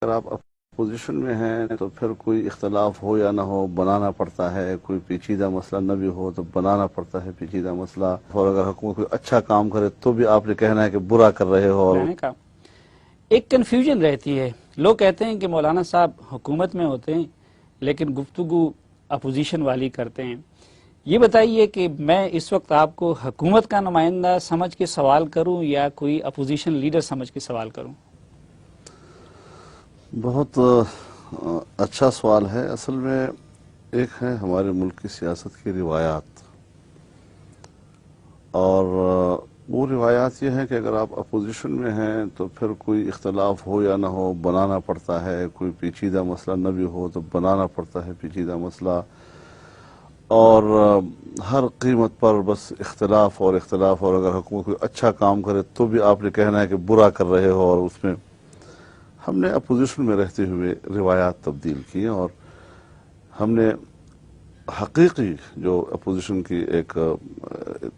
اگر آپ اپوزیشن میں ہیں تو پھر کوئی اختلاف ہو یا نہ ہو بنانا پڑتا ہے، کوئی پیچیدہ مسئلہ نہ بھی ہو تو بنانا پڑتا ہے پیچیدہ مسئلہ، اور اگر حکومت کوئی اچھا کام کرے تو بھی آپ نے کہنا ہے کہ برا کر رہے ہو. اور رہنے کا ایک کنفیوژن رہتی ہے. لوگ کہتے ہیں کہ مولانا صاحب حکومت میں ہوتے ہیں لیکن گفتگو اپوزیشن والی کرتے ہیں. یہ بتائیے کہ میں اس وقت آپ کو حکومت کا نمائندہ سمجھ کے سوال کروں یا کوئی اپوزیشن لیڈر سمجھ کے سوال کروں؟ بہت اچھا سوال ہے. اصل میں ایک ہے ہمارے ملک کی سیاست کی روایات، اور وہ روایات یہ ہے کہ اگر آپ اپوزیشن میں ہیں تو پھر کوئی اختلاف ہو یا نہ ہو بنانا پڑتا ہے، کوئی پیچیدہ مسئلہ نہ بھی ہو تو بنانا پڑتا ہے پیچیدہ مسئلہ، اور ہر قیمت پر بس اختلاف اور اختلاف، اور اگر حکومت کوئی اچھا کام کرے تو بھی آپ نے کہنا ہے کہ برا کر رہے ہو. اور اس میں ہم نے اپوزیشن میں رہتے ہوئے روایات تبدیل کی، اور ہم نے حقیقی جو اپوزیشن کی ایک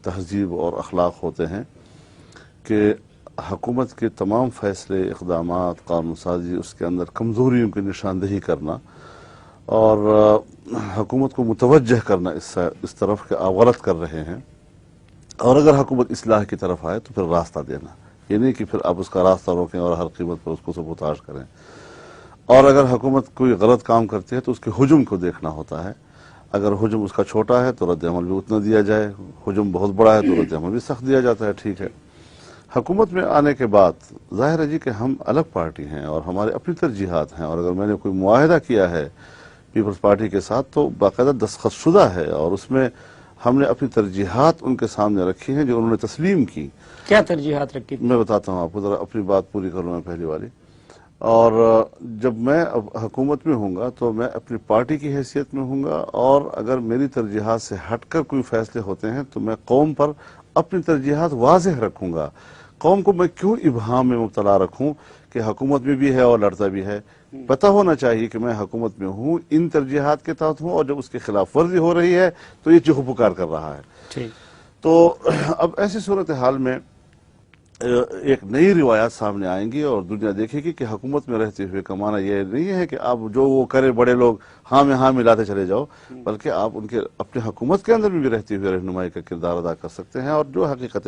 تہذیب اور اخلاق ہوتے ہیں کہ حکومت کے تمام فیصلے، اقدامات، قانون سازی، اس کے اندر کمزوریوں کی نشاندہی کرنا اور حکومت کو متوجہ کرنا اس طرف کہ آپ غلط کر رہے ہیں، اور اگر حکومت اصلاح کی طرف آئے تو پھر راستہ دینا، یہ نہیں کہ پھر آپ اس کا راستہ روکیں اور ہر قیمت پر اس کو سبوتاژ کریں. اور اگر حکومت کوئی غلط کام کرتی ہے تو اس کے ہجوم کو دیکھنا ہوتا ہے. اگر ہجوم اس کا چھوٹا ہے تو رد عمل بھی اتنا دیا جائے، ہجوم بہت بڑا ہے تو رد عمل بھی سخت دیا جاتا ہے. ٹھیک ہے، حکومت میں آنے کے بعد ظاہر ہے جی کہ ہم الگ پارٹی ہیں اور ہمارے اپنی ترجیحات ہیں، اور اگر میں نے کوئی معاہدہ کیا ہے پیپلز پارٹی کے ساتھ تو باقاعدہ دستخط شدہ ہے، اور اس میں ہم نے اپنی ترجیحات ان کے سامنے رکھی ہیں جو انہوں نے تسلیم کی. کیا ترجیحات رکھی تھی؟ میں بتاتا ہوں آپ کو، ذرا اپنی بات پوری کروں میں پہلی والی. اور جب میں اب حکومت میں ہوں گا تو میں اپنی پارٹی کی حیثیت میں ہوں گا، اور اگر میری ترجیحات سے ہٹ کر کوئی فیصلے ہوتے ہیں تو میں قوم پر اپنی ترجیحات واضح رکھوں گا. قوم کو میں کیوں ابہام میں مبتلا رکھوں کہ حکومت میں بھی ہے اور لڑتا بھی ہے؟ پتہ ہونا چاہیے کہ میں حکومت میں ہوں، ان ترجیحات کے تحت ہوں، اور جب اس کی خلاف ورزی ہو رہی ہے تو یہ چیخو پکار کر رہا ہے. ٹھیک. تو اب ایسی صورتحال میں ایک نئی روایات سامنے آئیں گی اور دنیا دیکھے گی کہ حکومت میں رہتے ہوئے کا معنی یہ نہیں ہے کہ آپ جو وہ کرے بڑے لوگ ہاں میں ہاں ملاتے چلے جاؤ، بلکہ آپ ان کے اپنے حکومت کے اندر بھی رہتے ہوئے رہنمائی کا کردار ادا کر سکتے ہیں. اور جو حقیقت